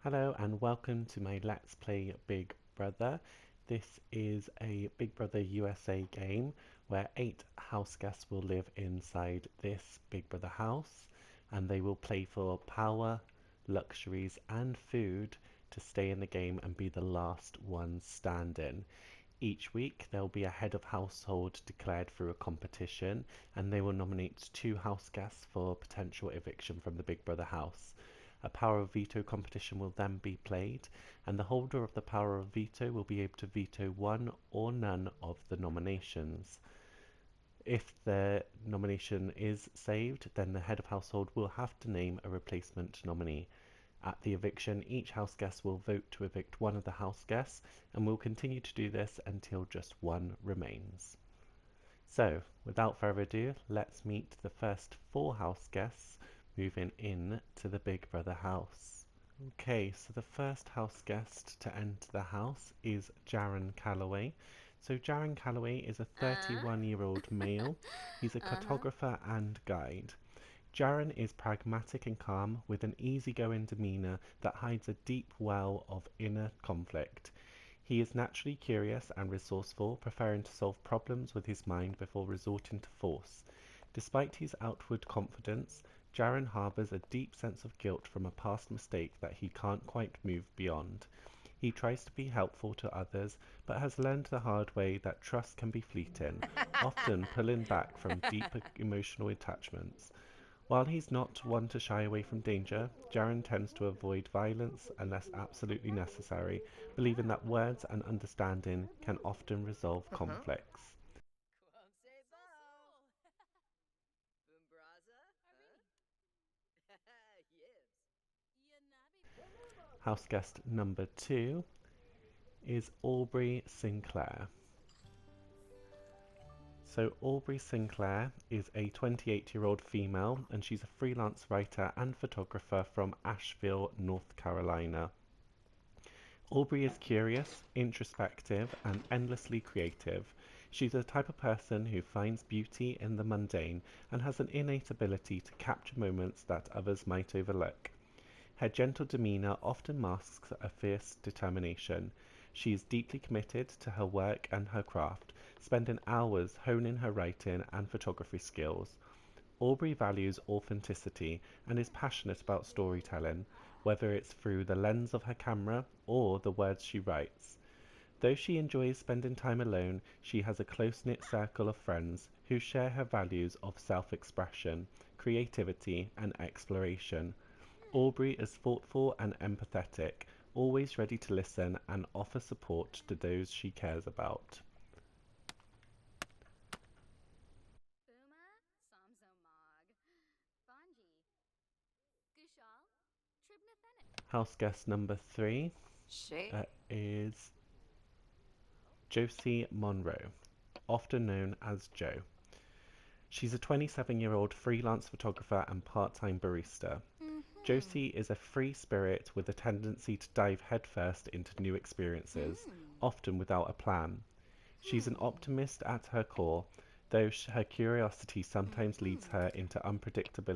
Hello and welcome to my Let's Play Big Brother. This is a Big Brother USA game where 8 house guests will live inside this Big Brother house and they will play for power, luxuries and food to stay in the game and be the last ones standing. Each week there will be a head of household declared through a competition and they will nominate 2 house guests for potential eviction from the Big Brother house. A power of veto competition will then be played, and the holder of the power of veto will be able to veto one or none of the nominations. If the nomination is saved, then the head of household will have to name a replacement nominee. At the eviction, each house guest will vote to evict one of the house guests, and will continue to do this until just one remains. So, without further ado, let's meet the first 4 house guests moving in to the Big Brother house. Okay, so the first house guest to enter the house is Jaron Calloway. So Jaron Calloway is a 31-year-old male. He's a cartographer and guide. Jaron is pragmatic and calm with an easygoing demeanor that hides a deep well of inner conflict. He is naturally curious and resourceful, preferring to solve problems with his mind before resorting to force. Despite his outward confidence, Jaron harbors a deep sense of guilt from a past mistake that he can't quite move beyond. He tries to be helpful to others, but has learned the hard way that trust can be fleeting, often pulling back from deep emotional attachments. While he's not one to shy away from danger, Jaron tends to avoid violence unless absolutely necessary, believing that words and understanding can often resolve conflicts. House guest number 2 is Aubrey Sinclair. So Aubrey Sinclair is a 28-year-old female and she's a freelance writer and photographer from Asheville, North Carolina. Aubrey is curious, introspective and endlessly creative. She's the type of person who finds beauty in the mundane and has an innate ability to capture moments that others might overlook. Her gentle demeanor often masks a fierce determination. She is deeply committed to her work and her craft, spending hours honing her writing and photography skills. Aubrey values authenticity and is passionate about storytelling, whether it's through the lens of her camera or the words she writes. Though she enjoys spending time alone, she has a close-knit circle of friends who share her values of self-expression, creativity, and exploration. Aubrey is thoughtful and empathetic, always ready to listen and offer support to those she cares about. House guest number 3 is Josie Monroe, often known as Jo. She's a 27-year-old freelance photographer and part-time barista. Josie is a free spirit with a tendency to dive headfirst into new experiences, often without a plan. She's an optimist at her core, though her curiosity sometimes leads her into unpredictable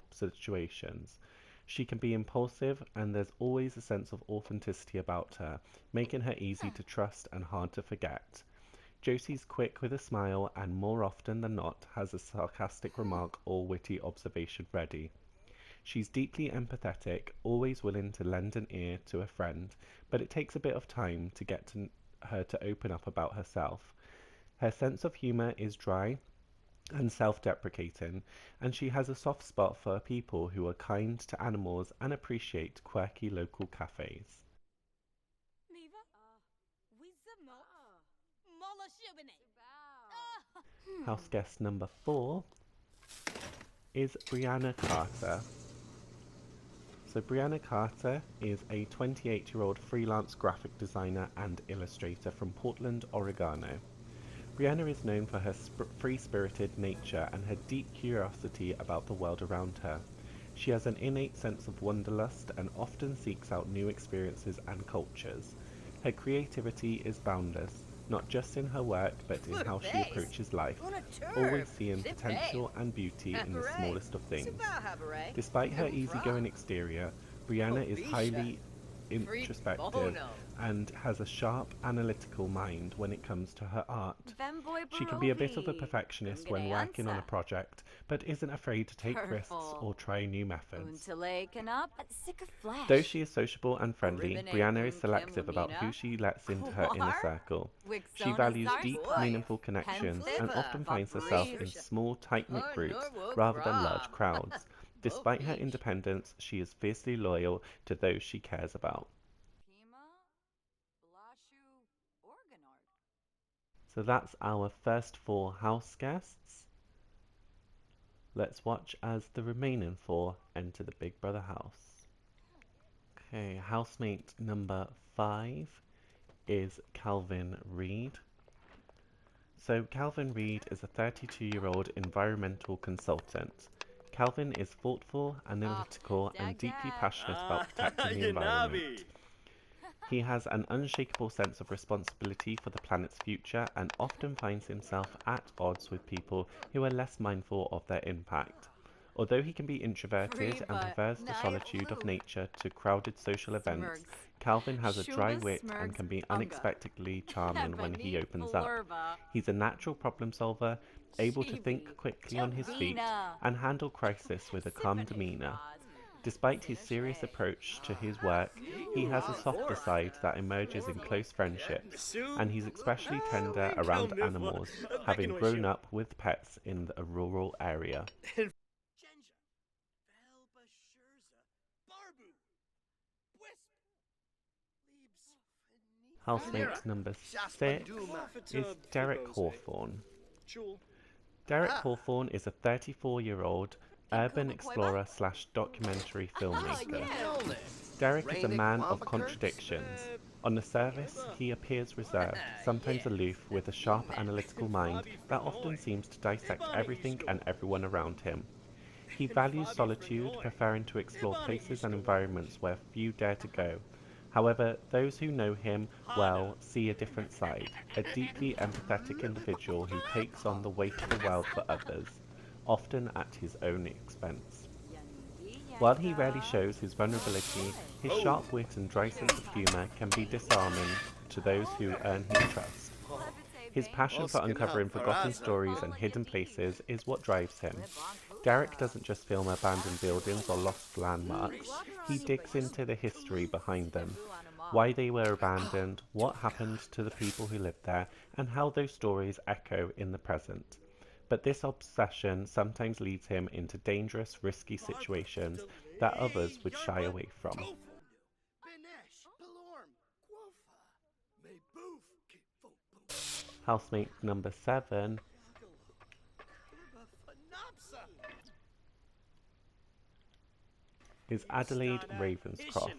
situations. She can be impulsive, and there's always a sense of authenticity about her, making her easy to trust and hard to forget. Josie's quick with a smile and more often than not has a sarcastic remark or witty observation ready. She's deeply empathetic, always willing to lend an ear to a friend, but it takes a bit of time to get her to open up about herself. Her sense of humor is dry and self-deprecating, and she has a soft spot for people who are kind to animals and appreciate quirky local cafes. House guest number 4 is Brianna Carter. So Brianna Carter is a 28-year-old freelance graphic designer and illustrator from Portland, Oregon. Brianna is known for her free-spirited nature and her deep curiosity about the world around her. She has an innate sense of wanderlust and often seeks out new experiences and cultures. Her creativity is boundless, not just in her work but in how she approaches life, always seeing potential and beauty in the smallest of things. Despite her easygoing exterior, Brianna is Provisha. highly Free introspective bono. and has a sharp analytical mind when it comes to her art. Femboy She can be a bit of a Barovi. perfectionist when working on a Gunganeansa. project, but isn't afraid to take risks Purple. or try new methods. Untale Canup. Sick of Though flash. she is sociable and friendly, Aribine Brianna is Kim selective about who Lumina. she lets into her inner Quar. circle. She Wixona values deep, Zarsa. Boy. meaningful connections and Pensive. often Fliva. finds herself in Fabrice. Patricia. small, tight-knit groups Norwo rather than large Gra. crowds. Despite her Bopish. independence, she is fiercely loyal to those she cares about. Pima. Blashu. Organard. So that's our first four house guests. Let's watch as the remaining four enter the Big Brother house. Okay, housemate number 5 is Calvin Reed. So Calvin Reed is a 32-year-old environmental consultant. Calvin is thoughtful, analytical, and deeply passionate about protecting the environment. He has an unshakable sense of responsibility for the planet's future and often finds himself at odds with people who are less mindful of their impact. Although he can be introverted and prefers the solitude of nature to crowded social events, Calvin has a dry wit and can be unexpectedly charming when he opens up. He's a natural problem solver, able to think quickly on his feet and handle crisis with a calm demeanor. Despite his serious approach to his work, he has a softer side that emerges in close friendships, and he's especially tender around animals, having grown up with pets in a rural area. Housemate number 6 is Derek Hawthorne. Derek Hawthorne is a 34-year-old urban explorer slash documentary filmmaker. Derek is a man of contradictions. On the surface, he appears reserved, sometimes aloof, with a sharp analytical mind that often seems to dissect everything and everyone around him. He values solitude, preferring to explore places and environments where few dare to go. However, those who know him well see a different side, a deeply empathetic individual who takes on the weight of the world for others, often at his own expense. While he rarely shows his vulnerability, his sharp wit and dry sense of humour can be disarming to those who earn his trust. His passion for uncovering forgotten stories and hidden places is what drives him. Derek doesn't just film abandoned buildings or lost landmarks, he digs into the history behind them, why they were abandoned, what happened to the people who lived there, and how those stories echo in the present. But this obsession sometimes leads him into dangerous, risky situations that others would shy away from. Housemate number 7 is Adelaide Ravenscroft.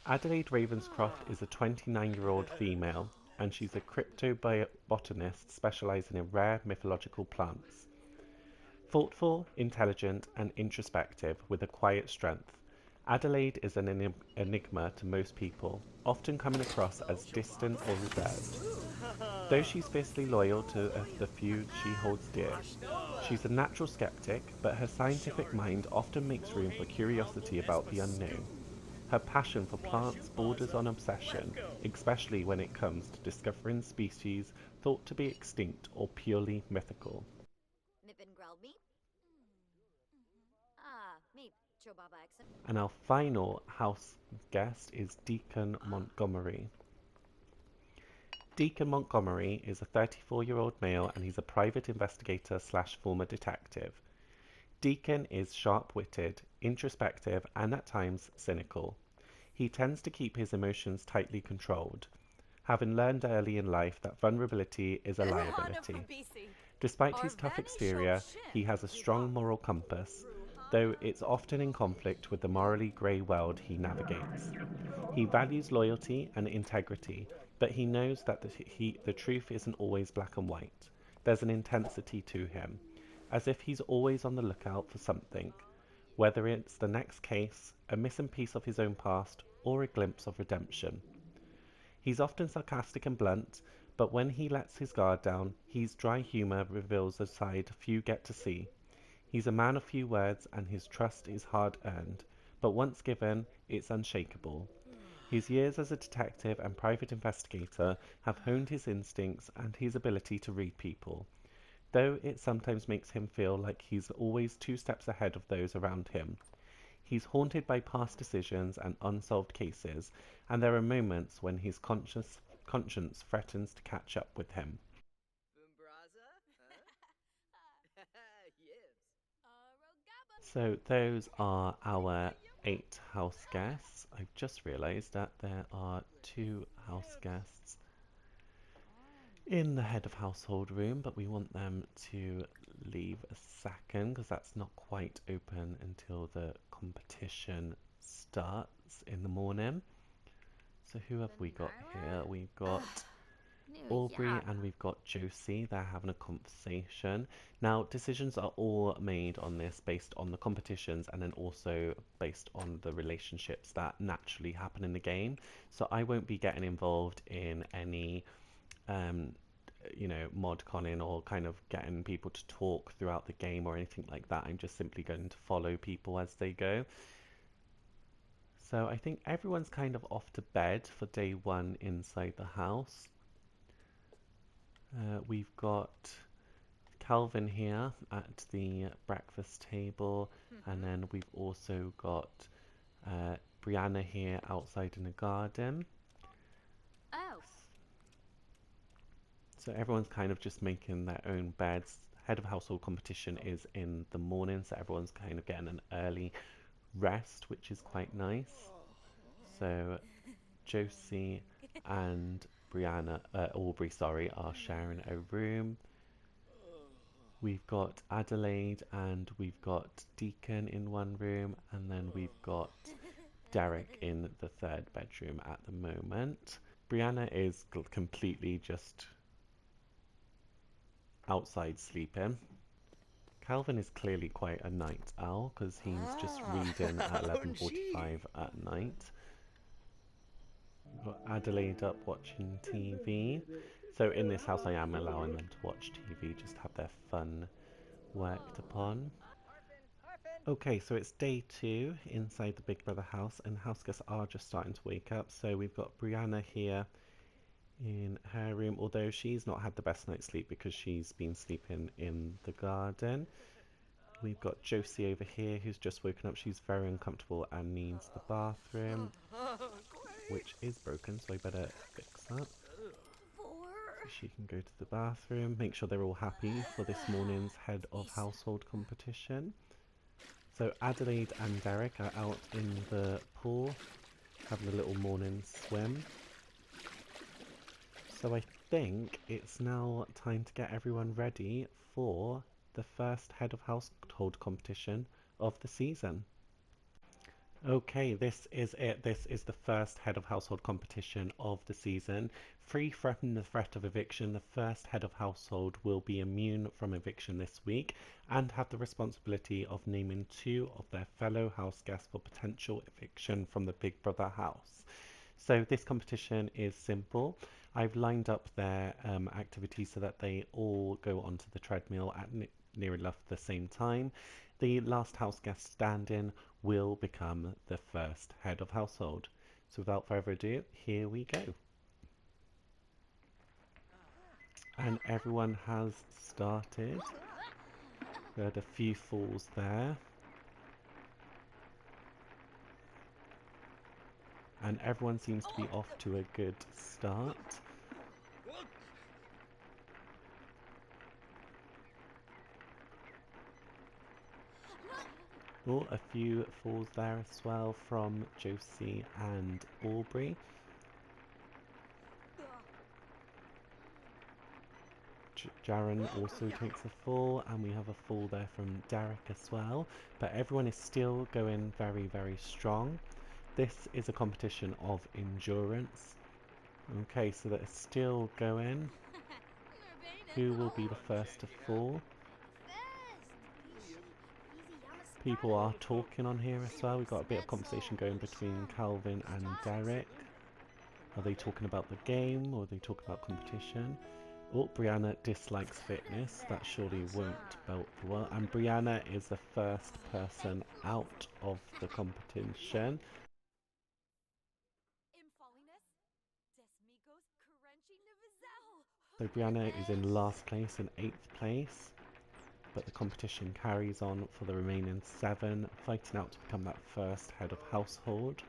Adelaide Ravenscroft is a 29-year-old female, and she's a cryptobotanist specializing in rare mythological plants. Thoughtful, intelligent, and introspective with a quiet strength, Adelaide is an enigma to most people, often coming across as distant or reserved. Though she's fiercely loyal to the few she holds dear, she's a natural skeptic, but her scientific mind often makes room for curiosity about the unknown. Her passion for plants borders on obsession, especially when it comes to discovering species thought to be extinct or purely mythical. And our final house guest is Deacon Montgomery. Deacon Montgomery is a 34-year-old male and he's a private investigator slash former detective. Deacon is sharp-witted, introspective, and at times cynical. He tends to keep his emotions tightly controlled, having learned early in life that vulnerability is a liability. Despite his tough exterior, he has a strong moral compass, though it's often in conflict with the morally grey world he navigates. He values loyalty and integrity, but he knows that the truth isn't always black and white. There's an intensity to him, as if he's always on the lookout for something, whether it's the next case, a missing piece of his own past, or a glimpse of redemption. He's often sarcastic and blunt, but when he lets his guard down, his dry humor reveals a side few get to see. He's a man of few words, and his trust is hard-earned, but once given, it's unshakable. His years as a detective and private investigator have honed his instincts and his ability to read people, though it sometimes makes him feel like he's always 2 steps ahead of those around him. He's haunted by past decisions and unsolved cases, and there are moments when his conscience threatens to catch up with him. So those are our 8 house guests. I've just realised that there are 2 house guests in the head of household room, but we want them to leave a second because that's not quite open until the competition starts in the morning. So who have we got here? We've got Aubrey and we've got Josie. They're having a conversation. Now, decisions are all made on this based on the competitions and then also based on the relationships that naturally happen in the game. So I won't be getting involved in any mod conning or kind of getting people to talk throughout the game or anything like that. I'm just simply going to follow people as they go. So I think everyone's kind of off to bed for day 1 inside the house. We've got Calvin here at the breakfast table, and then we've also got Brianna here outside in the garden. Oh. So everyone's kind of just making their own beds. Head of household competition is in the morning, so everyone's kind of getting an early rest, which is quite nice. So Josie and Aubrey, are sharing a room. We've got Adelaide and we've got Deacon in one room, and then we've got Derek in the 3rd bedroom at the moment. Brianna is completely just outside sleeping. Calvin is clearly quite a night owl because he's just reading at 11:45 at night. We've got Adelaide up watching TV. So in this house I am allowing them to watch TV, just have their fun worked upon. Okay, so it's day 2 inside the Big Brother house, and house guests are just starting to wake up. So we've got Brianna here in her room, although she's not had the best night's sleep because she's been sleeping in the garden. We've got Josie over here who's just woken up. She's very uncomfortable and needs the bathroom, which is broken, so I better fix that. So she can go to the bathroom, make sure they're all happy for this morning's head of household competition. So Adelaide and Derek are out in the pool having a little morning swim. So I think it's now time to get everyone ready for the first head of household competition of the season. Okay, this is it. This is the first head of household competition of the season. Free from the threat of eviction, the first head of household will be immune from eviction this week and have the responsibility of naming 2 of their fellow house guests for potential eviction from the Big Brother house. So this competition is simple. I've lined up their activities so that they all go onto the treadmill at near enough the same time. The last house guest standing will become the first head of household. So without further ado, here we go. And everyone has started. We had a few falls there. And everyone seems to be off to a good start. Oh, a few falls there as well from Josie and Aubrey. Jaren also takes a fall, and we have a fall there from Derek as well. But everyone is still going very, very strong. This is a competition of endurance. Okay, so they're still going. Who will be the first to fall? People are talking on here as well. We've got a bit of conversation going between Calvin and Derek. Are they talking about the game or are they talking about competition? Oh, Brianna dislikes fitness. That surely won't bode well. And Brianna is the first person out of the competition. So Brianna is in last place and 8th place. But the competition carries on for the remaining 7, fighting out to become that first head of household.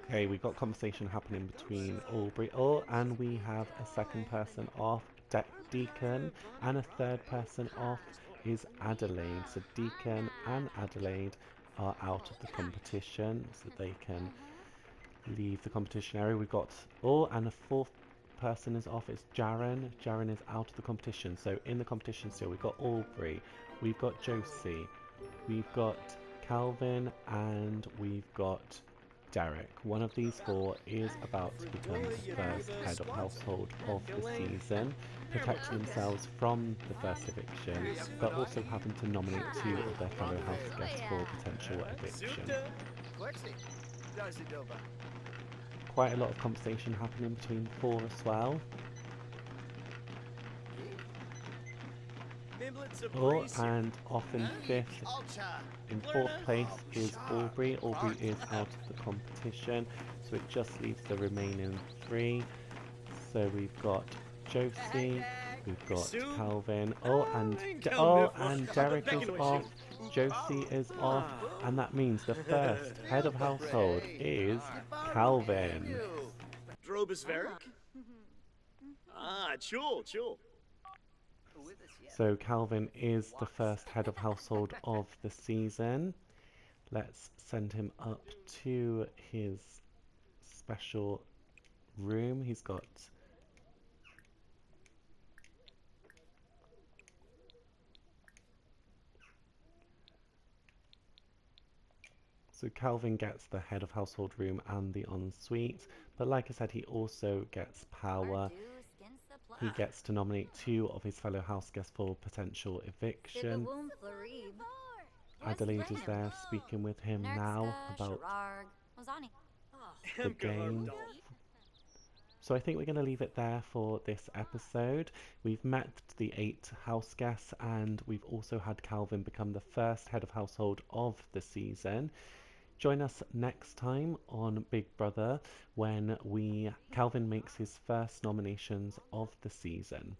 Okay, we've got conversation happening between Aubrey. Oh, and we have a second person off, Deacon, and a third person off is Adelaide. So Deacon and Adelaide are out of the competition, so they can leave the competition area. We've got, oh, and a fourth person is off. It's Jaren. Jaren is out of the competition. So in the competition still, we've got Aubrey, we've got Josie, we've got Calvin, and we've got Derek. One of these 4 is about to become the first head of household of the season, protecting themselves from the first eviction, but also having to nominate 2 of their fellow house guests for potential eviction. Quite a lot of conversation happening between 4 as well. Oh, and off in 5th, in 4th place is Aubrey. Aubrey is out of the competition, so it just leaves the remaining 3. So we've got Josie, we've got Calvin, and Derek is off, Josie is off, and that means the first head of household is Calvin. So Calvin is the first head of household of the season. Let's send him up to his special room. He's got so Calvin gets the head of household room and the ensuite, but like I said, he also gets power. He gets to nominate 2 of his fellow house guests for potential eviction. Adelaide is there speaking with him now about the game. So I think we're going to leave it there for this episode. We've met the 8 house guests, and we've also had Calvin become the first head of household of the season. Join us next time on Big Brother when Calvin makes his first nominations of the season.